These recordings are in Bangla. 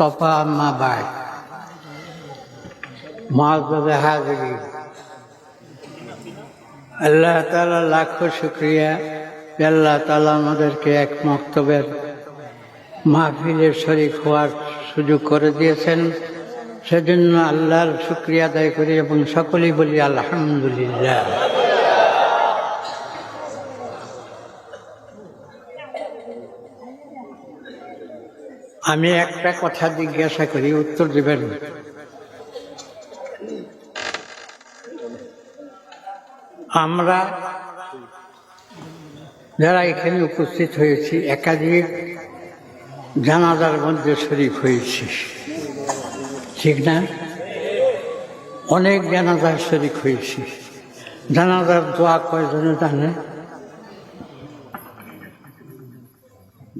المصطفى أما بعد معزز حاضرين আল্লাহ তাআলা লাখো শুকরিয়া যে আল্লাহ তাআলা আমাদেরকে এক মক্তবের মাহফিলের শরীক হওয়ার সুযোগ করে দিয়েছেন। সেজন্য আল্লাহর শুকরিয়া আদায় করি এবং সকলেই বলি আলহামদুলিল্লাহ। আমি একটা কথা জিজ্ঞাসা করি, উত্তর দেবেন। আমরা যারা এখানে উপস্থিত হয়েছি একাধিক জানাজার মধ্যে শরীক হয়েছি, ঠিক না? অনেক জানাজার শরীক হয়েছি। জানাজার দোয়া কয়জনে জানে?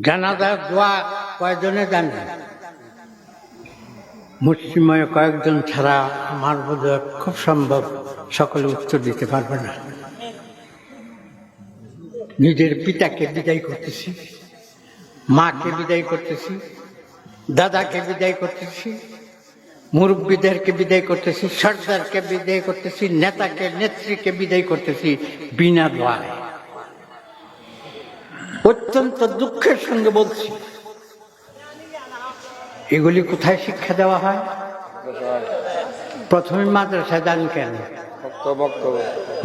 জানাজার দোয়া কয়জনে জানে? মুসলিময় কয়েকজন ছাড়া আমার বোধহয় খুব সম্ভব সকলে উত্তর দিতে পারবে না। নিজের পিতাকে বিদায় করতেছি, মাকে বিদায় করতেছি, দাদাকে বিদায় করতেছি, মুরব্বীদেরকে বিদায় করতেছি, সর্দারকে বিদায় করতেছি, নেতাকে নেত্রীকে বিদায় করতেছি বিনা দোয়ায়। অত্যন্ত দুঃখের সঙ্গে বলছি, এগুলি কোথায় শিক্ষা দেওয়া হয়? প্রথমে মাদ্রাসায় যান কেন?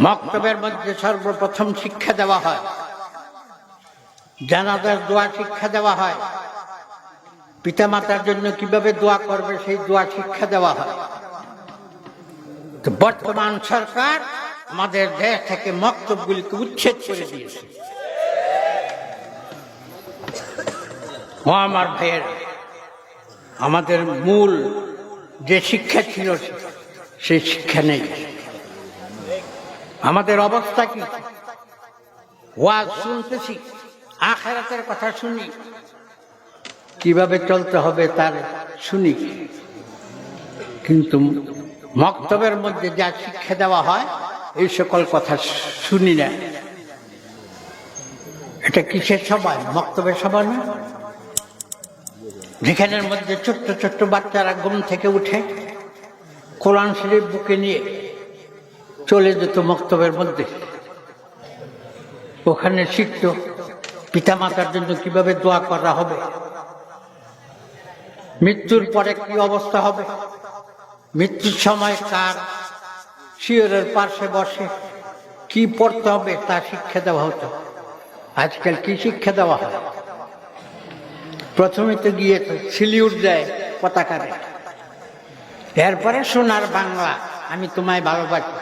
মক্তবের মধ্যে সর্বপ্রথম শিক্ষা দেওয়া হয়, জানাজার দোয়া শিক্ষা দেওয়া হয়, পিতামাতার জন্য কিভাবে দোয়া করবে সেই দোয়া শিক্ষা দেওয়া হয়। তো বর্তমান সরকার আমাদের দেশ থেকে মক্তবগুলিকে উচ্ছেদ করে দিয়েছে। ও আমার ভাইয়ের, আমাদের মূল যে শিক্ষা ছিল সেই শিক্ষা নেই। আমাদের অবস্থা কি? ওয়াজ শুনতেছি, আখিরাতের কথা শুনি, কিভাবে চলতে হবে তার শুনি, কিন্তু মক্তবের মধ্যে যা শিক্ষা দেওয়া হয় এই সকল কথা শুনি না। এটা কিসের সবাই? মক্তবের সভা না? যেখানের মধ্যে ছোট্ট ছোট্ট বাচ্চারা ঘুম থেকে উঠে কোরআন শরীফ বুকে নিয়ে চলে যেত মক্তবের মধ্যে, ওখানে শিখত পিতামাতার জন্য কিভাবে দোয়া করা হবে, মৃত্যুর পরে কি অবস্থা হবে, মৃত্যুর সময় কার শিয়রের পাশে বসে কি পড়তে হবে তা শিক্ষা দেওয়া হতো। আজকাল কি শিক্ষা দেওয়া হয়? প্রথমে তো গিয়ে সিলিউট দেয় পতাকারে, এরপরে সোনার বাংলা, আমি তোমায় ভালোবাসি।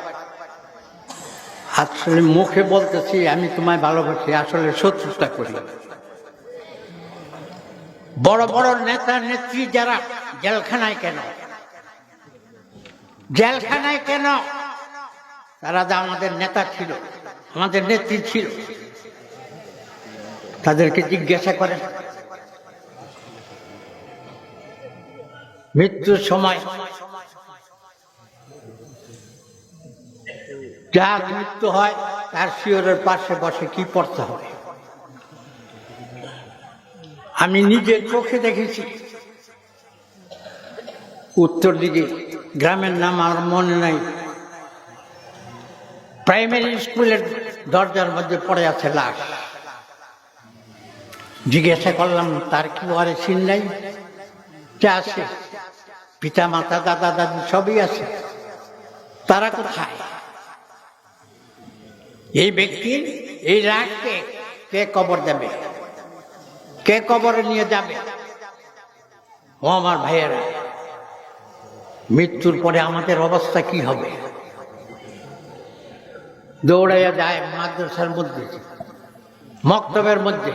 আসলে মুখে বলতেছি আমি তোমায় ভালোবাসি, আসলে শত্রুতা করি। বড় বড় নেতা নেত্রী যারা জেলখানায় কেন? জেলখানায় কেন? তারা যা আমাদের নেতা ছিল, আমাদের নেত্রী ছিল, তাদেরকে জিজ্ঞাসা করেন। মৃত্যুর সময় যার মৃত্যু হয় তার শিয়রের পাশে বসে কি পড়তে হবে? আমি নিজের চোখে দেখেছি উত্তর দিকে, গ্রামের নাম আমার মনে নাই, প্রাইমারি স্কুলের দরজার মধ্যে পড়ে আছে লাশ। জিজ্ঞাসা করলাম তার কি ওয়ারে চিন নাই? আছে, পিতা মাতা দাদা দাদি সবই আছে, তারা কোথায়? এই ব্যক্তির এই লাশকে কে কবর দেবে? কে কবরে নিয়ে যাবে? ও আমার ভাইয়েরা, মৃত্যুর পরে আমাদের অবস্থা কি হবে? দৌড়াইয়া যায় মাদ্রাসার মধ্যে, মক্তবের মধ্যে,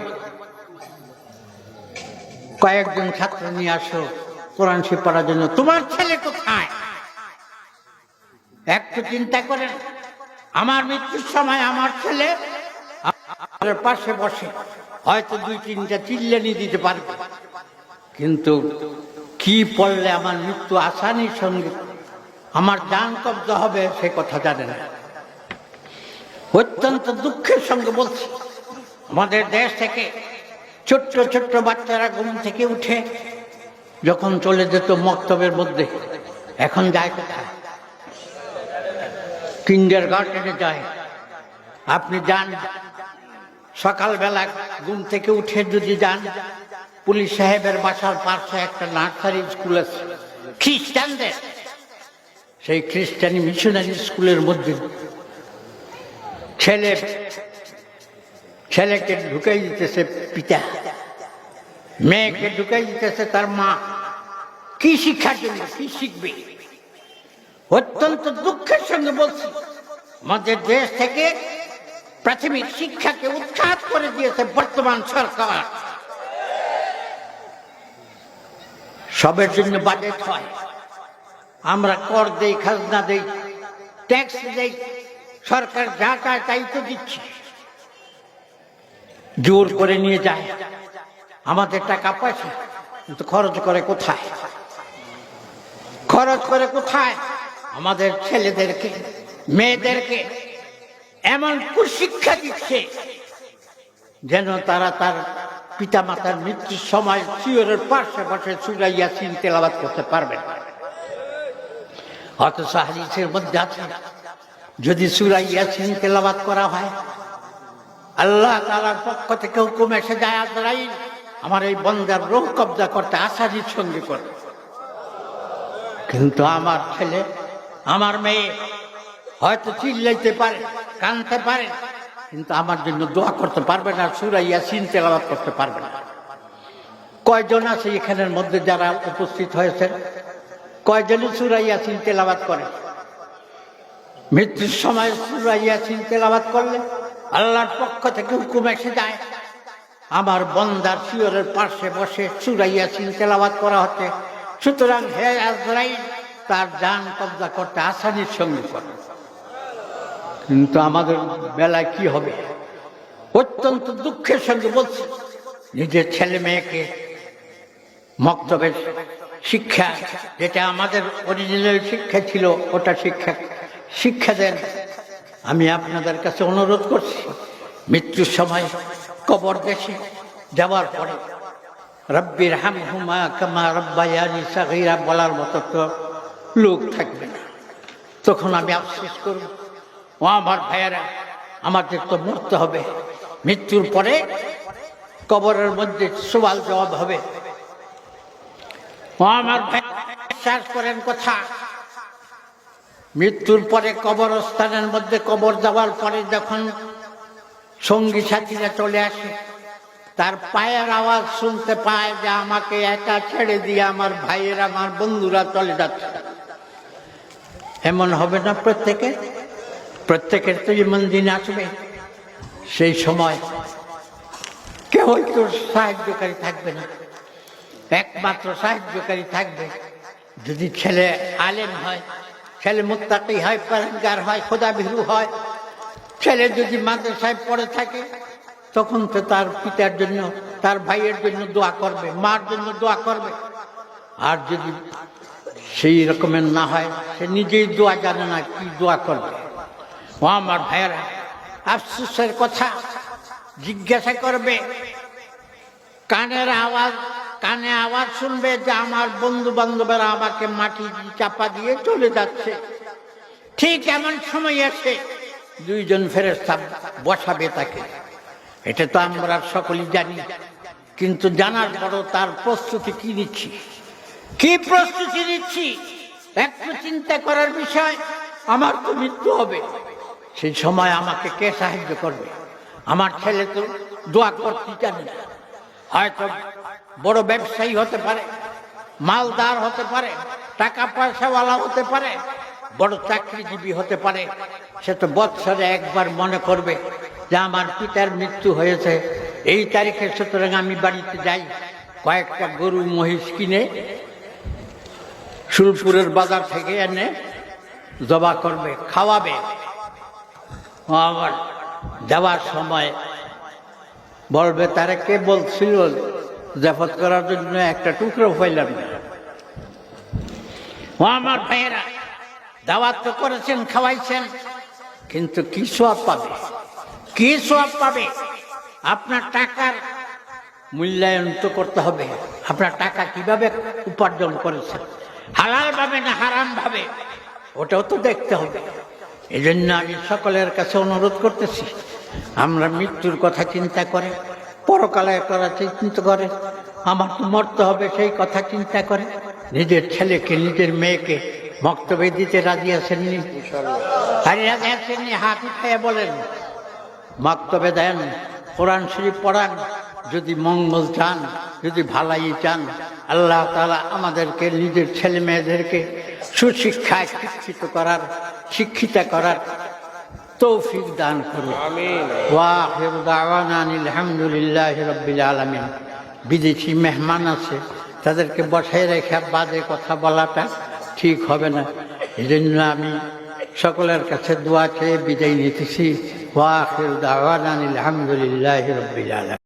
কয়েকজন ছাত্র নিয়ে আসো কোরআন শরীফ পড়ার জন্য। তোমার ছেলে কোথায়? একটু চিন্তা করেন, আমার মৃত্যুর সময় আমার ছেলে আমার পাশে বসে হয়তো দুই তিনটা চিল্লানি দিতে পারবে, কিন্তু কি পড়লে আমার মৃত্যু আসানির সঙ্গে আমার জান কব্জা হবে সে কথা জানে না। অত্যন্ত দুঃখের সঙ্গে বলছি, আমাদের দেশ থেকে ছোট্ট ছোট্ট বাচ্চারা ঘুম থেকে উঠে যখন চলে যেত মক্তবের মধ্যে, এখন যায় কোথায়? কিন্ডারগার্টেনে যায়। আপনি যান সকালবেলা ঘুম থেকে উঠে যদি যান, পুলিশ সাহেবের বাসার পাশে একটা নার্সারি স্কুল আছে খ্রিস্টানদের, সেই খ্রিস্টানি মিশনারি স্কুলের মধ্যে ছেলেকে ঢুকাই দিতেছে পিতা, মেয়েকে ঢুকাই দিতেছে তার মা। কি শিক্ষার জন্য? কি শিখবে? অত্যন্ত দুঃখের সঙ্গে বলছি, আমাদের দেশ থেকে প্রাথমিক শিক্ষাকে উৎখাত করে দিয়েছে বর্তমান সরকার। সবের জন্য বাজেট হয়, আমরা কর দেই, খাজনা দেই, ট্যাক্স দেই, সরকার যা চায় তাই তো দিচ্ছি। জোর করে নিয়ে যায় আমাদের টাকা পয়সা, কিন্তু খরচ করে কোথায়? খরচ করে কোথায়? আমাদের ছেলেদেরকে, মেয়েদেরকে এমন কুশিক্ষা দিচ্ছে যেন তারা তার পিতা মাতার মৃত্যুর সময় শিয়রের পাশে বসে সূরা ইয়াসিন তেলাওয়াত করতে পারবে না। অথচ হাদিসের মধ্যে আছে, যদি সূরা ইয়াসিন তেলাওয়াত করা হয়, আল্লাহ তাআলার পক্ষ থেকে হুকুম এসে যায়, আজরাইল আমার এই বান্দার রূহ কবজা করতে আসানির সঙ্গে করে। কিন্তু আমার ছেলে, আমার মেয়ে হয়তো চিল্লাইতে পারে, কাঁদতে পারে, কিন্তু আমার জন্য দোয়া করতে পারবে না, সূরা ইয়াসিন তেলাওয়াত করতে পারবে না। কয়জন আছে এখানের মধ্যে যারা উপস্থিত হয়েছেন? কয়জন সূরা ইয়াসিন তেলাওয়াত করে? মৃত্যুর সময় সূরা ইয়াসিন তেলাওয়াত করলে আল্লাহর পক্ষ থেকে হুকুম এসে যায়, আমার বান্দার শিয়রের পাশে বসে সূরা ইয়াসিন তেলাওয়াত করা হচ্ছে, সুতরাং হে আজরাইল তার জান কবজা করতে আসানির সঙ্গে করে। কিন্তু আমাদের বেলায় কি হবে? অত্যন্ত দুঃখের সঙ্গে বলছি, নিজের ছেলে মেয়েকে মক্তবের শিক্ষা, যেটা আমাদের অরিজিনাল শিক্ষা ছিল, ওটা শিক্ষা দেন। আমি আপনাদের কাছে অনুরোধ করছি, মৃত্যুর সময় কবর দেশে যাওয়ার পরে রব্বির হামহুমা কামা রাব্বায়ানি সাগীরা বলার মতো তো লোক থাকবে না। তখন আমি আফসোস করব, ও আমার ভাইয়েরা, আমাদের তো মরতে হবে, মৃত্যুর পরে কবরের মধ্যে সওয়াল জবাব হবে। ও আমার ভাই, বিশ্বাস করেন কথা, মৃত্যুর পরে কবরস্থানের মধ্যে কবর দেওয়ার পরে যখন সঙ্গী সাথীরা চলে আসে, তার পায়ের আওয়াজ শুনতে পায় যে আমাকে একা ছেড়ে দিয়ে আমার ভাইয়েরা, আমার বন্ধুরা চলে যাচ্ছে। এমন হবে না প্রত্যেকের তো এমন দিন আসবে। সেই সময় কেউ তো সাহায্যকারী থাকবে না, একমাত্র সাহায্যকারী থাকবে যদি ছেলে আলেম হয়, ছেলে মুত্তাকি হয়, পরহেজগার হয়, খোদাভীরু হয়। ছেলে যদি মাদ্রাসায় পড়ে থাকে, তখন তো তার পিতার জন্য, তার ভাইয়ের জন্য দোয়া করবে, মার জন্য দোয়া করবে। আর যদি সেই রকমের না হয়, সে নিজেই দোয়া জানে না, কি দোয়া করবে। ও আমার ভাইয়েরা, আফসোসের কথা, জিজ্ঞাসা করবে, কানে আওয়াজ শুনবে যে আমার বন্ধু বান্ধবেরা আমাকে মাটি চাপা দিয়ে চলে যাচ্ছে। ঠিক এমন সময় এসে দুইজন ফেরেশতা বসাবে তাকে। এটা তো আমরা সকলেই জানি, কিন্তু জানার পরও তার প্রস্তুতি কি নিচ্ছি, কি প্রস্তুতি নিচ্ছি, একটু চিন্তা করার বিষয়। আমার তো মৃত্যু হবে, সেই সময় আমাকে কে সাহায্য করবে? আমার ছেলে তো দোয়া করতে জানে না, হয়তো বড় ব্যবসায়ী হতে পারে, মালদার হতে পারে, টাকা পয়সাওয়ালা হতে পারে, বড় চাকরিজীবী হতে পারে। সে তো বৎসরে একবার মনে করবে যে আমার পিতার মৃত্যু হয়েছে এই তারিখে, সুতরাং আমি বাড়িতে যাই, কয়েকটা গরু মহিষ কিনে সুলপুরের বাজার থেকে এনে জবা করবে, খাওয়াবে। আবার যাওয়ার সময় বলবে, তারা কে বলছিল জাফত করার জন্য একটা টুকরো পাইলাম না। ও আমার ভাইয়েরা, দাওয়াত তো করেছেন, খাওয়াইছেন, কিন্তু কি সওয়াব পাবে? কি সওয়াব পাবে? আপনার টাকার মূল্যায়ন তো করতে হবে। আপনার টাকা কিভাবে উপার্জন করেছেন, হালাল ভাবে না হারাম ভাবে, ওটাও তো দেখতে হবে। এই জন্য আমি সকলের কাছে অনুরোধ করতেছি, আমরা মৃত্যুর কথা চিন্তা করে, পরকালে করার চিন্তা করে, আমার তো মরতে হবে সেই কথা চিন্তা করে, নিজের ছেলেকে নিজের মেয়েকে বক্তব্য দিতে রাজি আছেননি? রাজি আছেননি? হাত উঠাইয়া বলেন, বক্তব্য দেন, কোরআন শরীফ পড়ান। যদি মঙ্গল চান, যদি ভালাই চান, আল্লাহ তাআলা আমাদেরকে নিজের ছেলে মেয়েদেরকে সুশিক্ষায় শিক্ষিতা করার তৌফিক দান করুন। ওয়া আখিরু দাওয়ানা আলহামদুলিল্লাহি রাব্বিল আলামিন। বিদেশি মেহমান আছে, তাদেরকে বসায় রেখে বাজে কথা বলাটা ঠিক হবে না। এই জন্য আমি সকলের কাছে দোয়া চেয়ে বিদায় নিতেছি। ওয়া আখিরু দাওয়ানা আলহামদুলিল্লাহি রাব্বিল আলামিন।